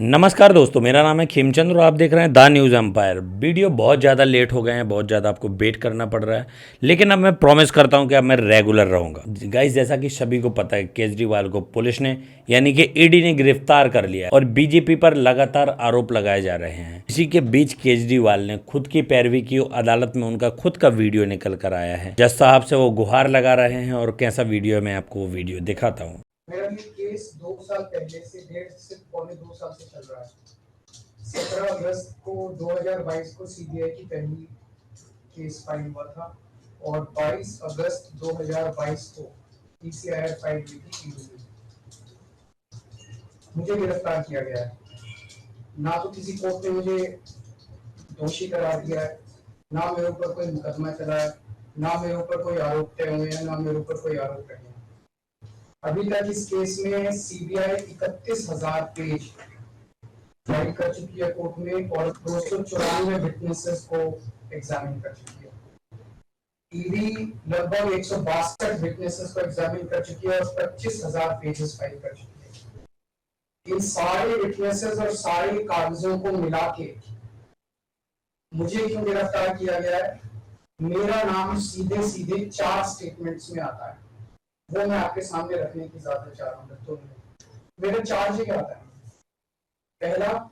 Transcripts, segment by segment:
नमस्कार दोस्तों, मेरा नाम है खेमचंद और आप देख रहे हैं द न्यूज़ एम्पायर। वीडियो बहुत ज़्यादा लेट हो गए हैं, बहुत ज़्यादा आपको वेट करना पड़ रहा है, लेकिन अब मैं प्रॉमिस करता हूं कि अब मैं रेगुलर रहूंगा। गाइस, जैसा कि सभी को पता है, केजरीवाल को पुलिस ने यानी कि ईडी ने गिरफ्तार कर लिया है और बीजेपी पर लगातार आरोप लगाए जा रहे हैं। इसी के बीच केजरीवाल ने खुद की पैरवी की, अदालत में उनका खुद का वीडियो निकल कर आया है। जज साहब से वो गुहार लगा रहे हैं और कैसा वीडियो है मैं आपको वो वीडियो दिखाता हूँ। मेरा ये केस 2 साल पहले से 1.5 से 2 साल से चल रहा है। 17 अगस्त को 2022 को सीबीआई की पहली केस फाइल हुआ था और 22 अगस्त 2022 को पीसीआर फाइल हुई थी ईडी में। मुझे गिरफ्तार किया गया है। ना तो किसी कोर्ट ने मुझे दोषी करार दिया है, ना मेरे ऊपर कोई मुकदमा चला है, ना मेरे ऊपर कोई आरोप तय हुए हैं, ना मेरे ऊपर कोई आरोप नहीं है। अभी तक इस केस में सीबीआई 31,000 पेज फाइल कर चुकी है कोर्ट में और 294 विटनेसेस को एग्जामिन कर चुकी है। ईडी लगभग 162 विटनेसेस को एग्जामिन कर चुकी है और 25,000 पेजेस फाइल कर चुकी है। इन सारे विटनेसेस और सारे कागजों को मिला के मुझे क्यों गिरफ्तार किया गया है? मेरा नाम सीधे सीधे 4 स्टेटमेंट्स में आता है, वो मैं आपके सामने रखने की इजाजत चाह रहा हूँ। तो मेरा चार्ज क्या आता है? पहला,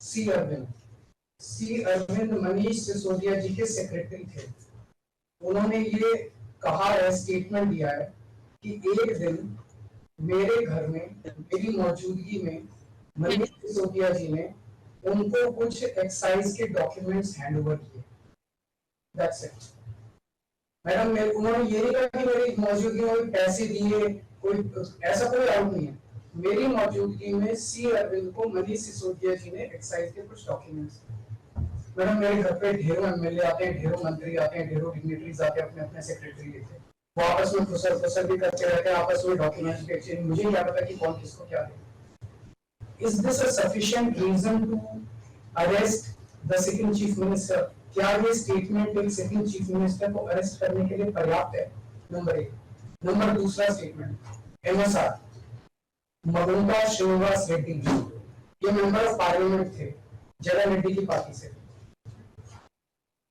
सी अरविंद मनीष सिसोदिया जी के सेक्रेटरी थे। उन्होंने ये कहा है, स्टेटमेंट दिया है कि एक दिन मेरे घर में मेरी मौजूदगी में मनीष सिसोदिया जी ने उनको कुछ एक्साइज के डॉक्यूमेंट्स हैंड ओवर किए। That's it. मैडम, उन्होंने ये नहीं कहा कि मेरी मौजूदगी में पैसे दिए, कोई ऐसा कोई आउट नहीं है। मेरी मौजूदगी में सी अरविंद को मनीष सिसोदिया जी ने एक्साइज के कुछ डॉक्यूमेंट्स। मैडम, मेरे घर पे ढेरों एमएलए आते हैं, ढेरों मंत्री आते हैं, ढेरों डिग्निटरीज आते हैं, अपने अपने सेक्रेटरी लेते हैं, वो आपस में फुसर भी करते रहते हैं, आपस में डॉक्यूमेंट्स के एक्सचेंज। मुझे क्या पता कि कौन किसको क्या दे। Is this a sufficient reason to arrest the sitting chief minister? क्या ये स्टेटमेंट एक सिटिंग चीफ मिनिस्टर को अरेस्ट करने के लिए पर्याप्त है? नंबर एक। नंबर दूसरा स्टेटमेंट, एमएसआर मगुंटा श्रीनिवास रेड्डी, ये मेंबर ऑफ पार्लियामेंट थे, जगन रेड्डी की पार्टी से।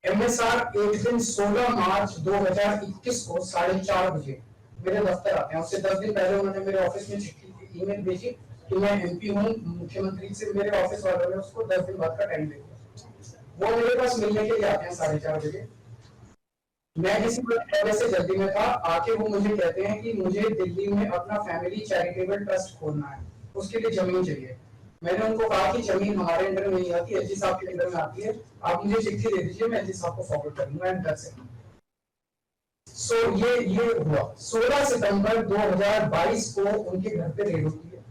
एमएसआर एक दिन 16 मार्च 2021 को 4:30 बजे मेरे दफ्तर आते हैं। उससे 10 दिन पहले उन्होंने मेरे ऑफिस में चिट्ठी ईमेल भेजी कि मैं एमपी हूँ, मुख्यमंत्री से मेरे ऑफिस वालों ने उसको 10 दिन बाद का टाइम दे दिया। वो मेरे पास मिलने के लिए आते हैं 4:30 बजे। मैं किसी वजह से जल्दी में था, आके वो मुझे कहते हैं कि मुझे दिल्ली में अपना फैमिली चैरिटेबल ट्रस्ट खोलना है, उसके लिए जमीन चाहिए। मैंने उनको कहा कि जमीन हमारे अंडर में नहीं आती, एसजी साहब के अंडर में आती है, आप मुझे चिट्ठी दे दीजिए, मैं एसजी साहब को फॉरवर्ड कर दूंगा एंड दैट्स इट। सो ये हुआ। 16 सितंबर 2022 को उनके घर पे रेड होती है।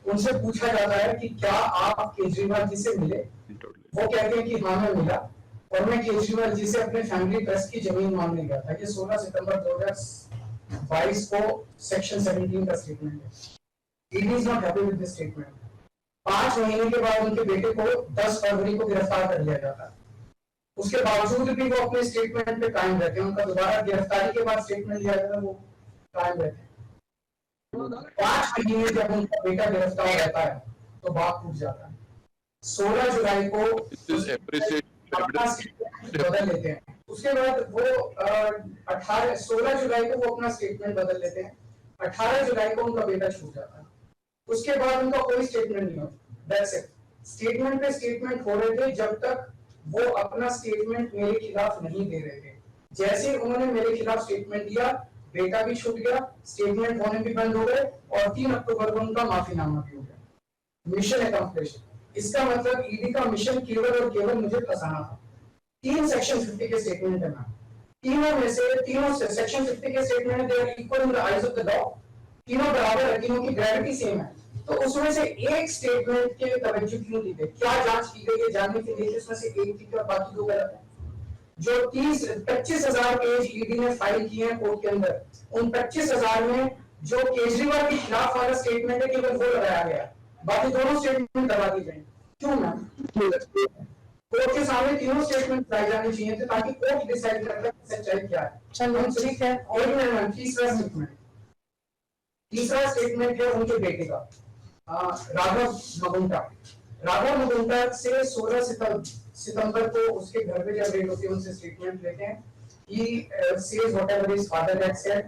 उनसे पूछा जाता है कि क्या आप केजरीवाल जी से मिले? वो कहते हैं कि हाँ, मैं मिला और मैं केजरीवाल जी से अपने फैमिली ट्रस्ट की जमीन मांगने गया था। ये 16 सितंबर 2022 को सेक्शन 17 का स्टेटमेंट है। ED is not happy with this statement. 5 महीने के बाद उनके बेटे को 10 फरवरी को गिरफ्तार कर लिया जाता है। उसके बावजूद भी वो अपने स्टेटमेंट पे कायम रहते हैं। उनका दोबारा गिरफ्तारी के बाद स्टेटमेंट लिया जाता है, वो कायम रहते हैं। 5 महीने जब उनका बेटा गिरफ्तार रहता है तो बात टूट जाता है। 16 जुलाई को अपना स्टेटमेंट बदल लेते हैं। उसके बाद वो 16 जुलाई को वो अपना स्टेटमेंट बदल लेते हैं। 18 जुलाई को उनका बेटा छूट जाता है। उसके बाद उनका कोई स्टेटमेंट नहीं होता। That's it. स्टेटमेंट पे स्टेटमेंट हो रहे थे जब तक वो अपना स्टेटमेंट मेरे खिलाफ नहीं दे रहे थे। जैसे उन्होंने मेरे खिलाफ स्टेटमेंट दिया, बेटा भी छूट गया, स्टेटमेंट होने भी बंद हो गए और 3 अक्टूबर को उनका माफीनामा भी हो गया। Mission accomplish. इसका मतलब ईडी का मिशन केवल और केवल मुझे फंसाना था। 3 सेक्शन 50 के स्टेटमेंट है ना, तीनों सेक्शन 50 के statement they are equal in the eyes of the law. तीनों बराबर है, तीनों की ग्रेविटी सेम है। तो उसमें से एक स्टेटमेंट के तवज्जो क्यों दी गई? क्या जांच की गई है जानने के लिए उसमें से एक ठीक और बाकी 2 गलत है? जो 25,000 पेज ईडी ने फाइल किए हैं कोर्ट के अंदर, उन 25,000 में जो केजरीवाल के खिलाफ वाला स्टेटमेंट है केवल वो लगाया गया, बाकी दोनों स्टेटमेंट दबा दी जाए। क्यों मैम? कोर्ट के सामने तीनों स्टेटमेंट लाई जानी चाहिए थे ताकि कोर्ट डिसाइड कर सके सच्चाई क्या है। चलो ठीक है। और तीसरा स्टेटमेंट है उनके बेटे का। राघव मगुंटा। राघव मगुंटा से 16 सितंबर को उसके घर पे जब रेड होती है उनसे स्टेटमेंट लेते हैं कि says whatever his father had said.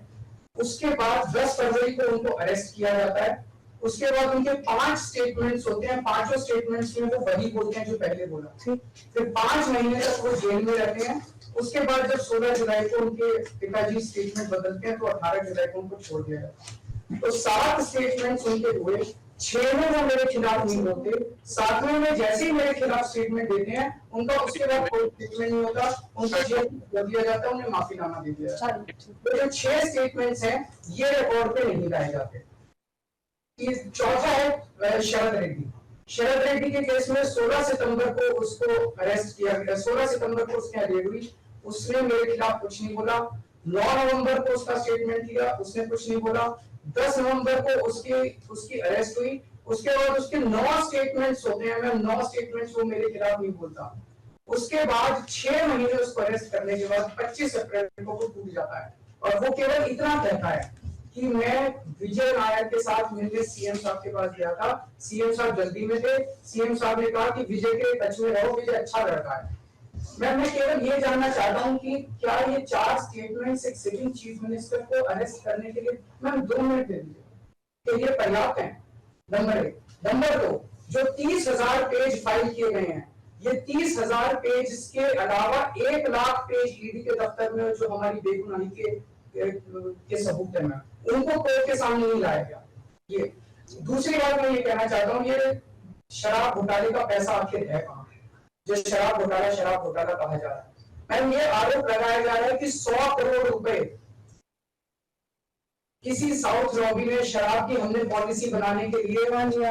उसके बाद 10 फरवरी को उनको अरेस्ट किया जाता है। उसके बाद उनके 5 स्टेटमेंट्स होते हैं, पांचों स्टेटमेंट्स में वो वही बोलते हैं जो पहले बोला। फिर 5 महीने तक वो जेल में रहते हैं। उसके बाद जब 16 जुलाई को उनके पिताजी स्टेटमेंट बदलते हैं तो 18 जुलाई को उनको छोड़ दिया जाता है। तो 7 स्टेटमेंट्स उनके हुए, 6 में वो मेरे खिलाफ नहीं होते, 7वें में जैसे ही मेरे खिलाफ स्टेटमेंट देते हैं उनका उसके बाद कोई स्टेटमेंट नहीं होता, उनको जेल कर दिया जाता है, उन्हें माफीनामा दे दिया जाता है। तो जो 6 स्टेटमेंट्स हैं ये रिकॉर्ड पे नहीं लाए जाते। चौथा है शरद रेड्डी। शरद रेड्डी के केस में 16 सितंबर को उसको अरेस्ट किया गया, 16 सितंबर को उसकी अरेस्ट हुई, उसने मेरे खिलाफ कुछ नहीं बोला। 9 नवंबर को उसका स्टेटमेंट लिया, उसने कुछ नहीं बोला। 10 नवंबर को उसकी अरेस्ट हुई। उसके बाद उसके 9 स्टेटमेंट्स होते हैं, मैं 9 स्टेटमेंट्स वो मेरे खिलाफ नहीं बोलता। उसके बाद 6 महीने उसको अरेस्ट करने के बाद 25 अप्रैल को वो टूट जाता है और वो केवल इतना कहता है कि मैं विजय नायर के साथ मिलकर सीएम साहब के पास गया था, सीएम साहब जल्दी में थे, सीएम साहब ने कहा कि विजय के टच में रहो, विजय अच्छा लड़का है। मैं केवल ये जानना चाहता हूं कि क्या ये 4 स्टेटमेंट्स एक सिटिंग चीफ मिनिस्टर को अरेस्ट करने के लिए, मैम 2 मिनट दे दीजिए, कि ये पर्याप्त है? नंबर 1। नंबर 2, जो 30,000 पेज फाइल किए गए हैं, ये 30,000 पेज के अलावा 1 लाख पेज ईडी के दफ्तर में जो हमारी बेगुनाही के सबूत है, उनको कोर्ट के सामने नहीं लाया गया। ये दूसरी बात मैं ये कहना चाहता हूँ, ये शराब घोटाले का पैसा आखिर है कहाँ, जो शराब घोटाला कहा जा रहा है? मैम ये आरोप लगाया जा रहा है कि 100 करोड़ रुपए किसी साउथ लॉबी में शराब की हमने पॉलिसी बनाने के लिए, हाँ जी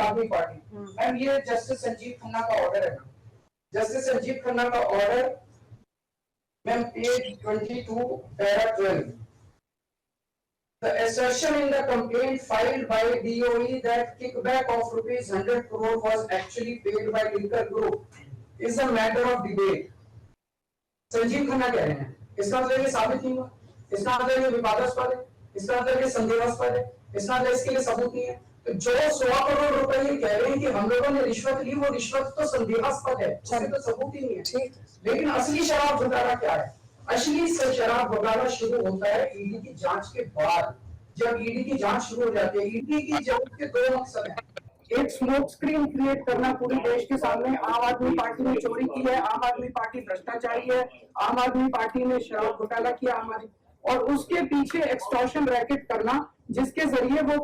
आदमी पार्टी। मैम ये जस्टिस संजीव खन्ना का ऑर्डर है, जस्टिस संजीव खन्ना का order ma'am page 22 para 12। The assertion in the complaint filed by DOE that kickback of ₹100 crore was actually paid by Liquor Group is a matter of debate. Sanjeev Khanna कह रहे हैं, इसका मतलब ये साबित नहीं हुआ, इसका मतलब ये विवादास्पद है, इसका मतलब ये संदेहास्पद है, इसका मतलब इसके लिए सबूत नहीं है। तो जो 100 करोड़ रुपए ये कह रहे हैं कि हम लोगों ने रिश्वत ली, वो रिश्वत तो संदेहास्पद है, उसमें तो सबूत ही नहीं है। लेकिन असली शराब घोटाला क्या है? असली शराब घोटाला शुरू होता है ईडी की जांच के बाद। जब ईडी की जांच शुरू हो जाती है, ईडी की जांच के 2 मकसद हैं। एक स्मोक स्क्रीन क्रिएट करना पूरे देश के सामने, आम आदमी पार्टी ने चोरी की है, आम आदमी पार्टी भ्रष्टाचारी है, आम आदमी पार्टी ने शराब घोटाला किया, और उसके पीछे एक्सटॉर्शन रैकेट करना जिसके जरिए वो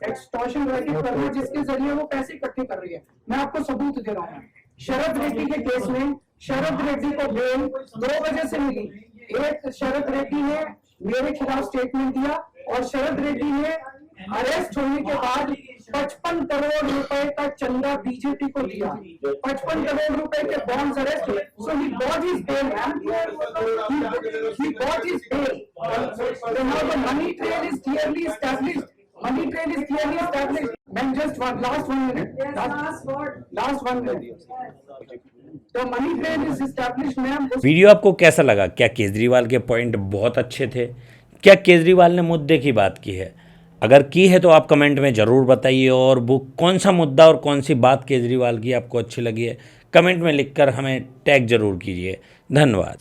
एक्सटॉर्शन रैकेट करना जिसके जरिए वो पैसे इकट्ठे कर रही है। मैं आपको सबूत दे रहा हूँ। शरद रेड्डी के केस में शरद रेड्डी को बेल 2 वजह से मिली। एक, शरद रेड्डी ने मेरे खिलाफ स्टेटमेंट दिया और शरद रेड्डी ने अरेस्ट होने के बाद 55 करोड़ रुपए का चंदा बीजेपी को दिया। 55 करोड़ रुपए के बॉन्ड्स अरेस्ट हुए। So he got his bail, he got his bail. So now the money trail is clearly established. Money trail is clearly established. And just last 1 minute. Last 1 minute. The money trail is established, ma'am. Video आपको कैसा लगा? क्या केजरीवाल के point बहुत अच्छे थे? क्या केजरीवाल ने मुद्दे की बात की है? अगर की है तो आप कमेंट में ज़रूर बताइए, और वो कौन सा मुद्दा और कौन सी बात केजरीवाल की आपको अच्छी लगी है कमेंट में लिखकर हमें टैग ज़रूर कीजिए। धन्यवाद।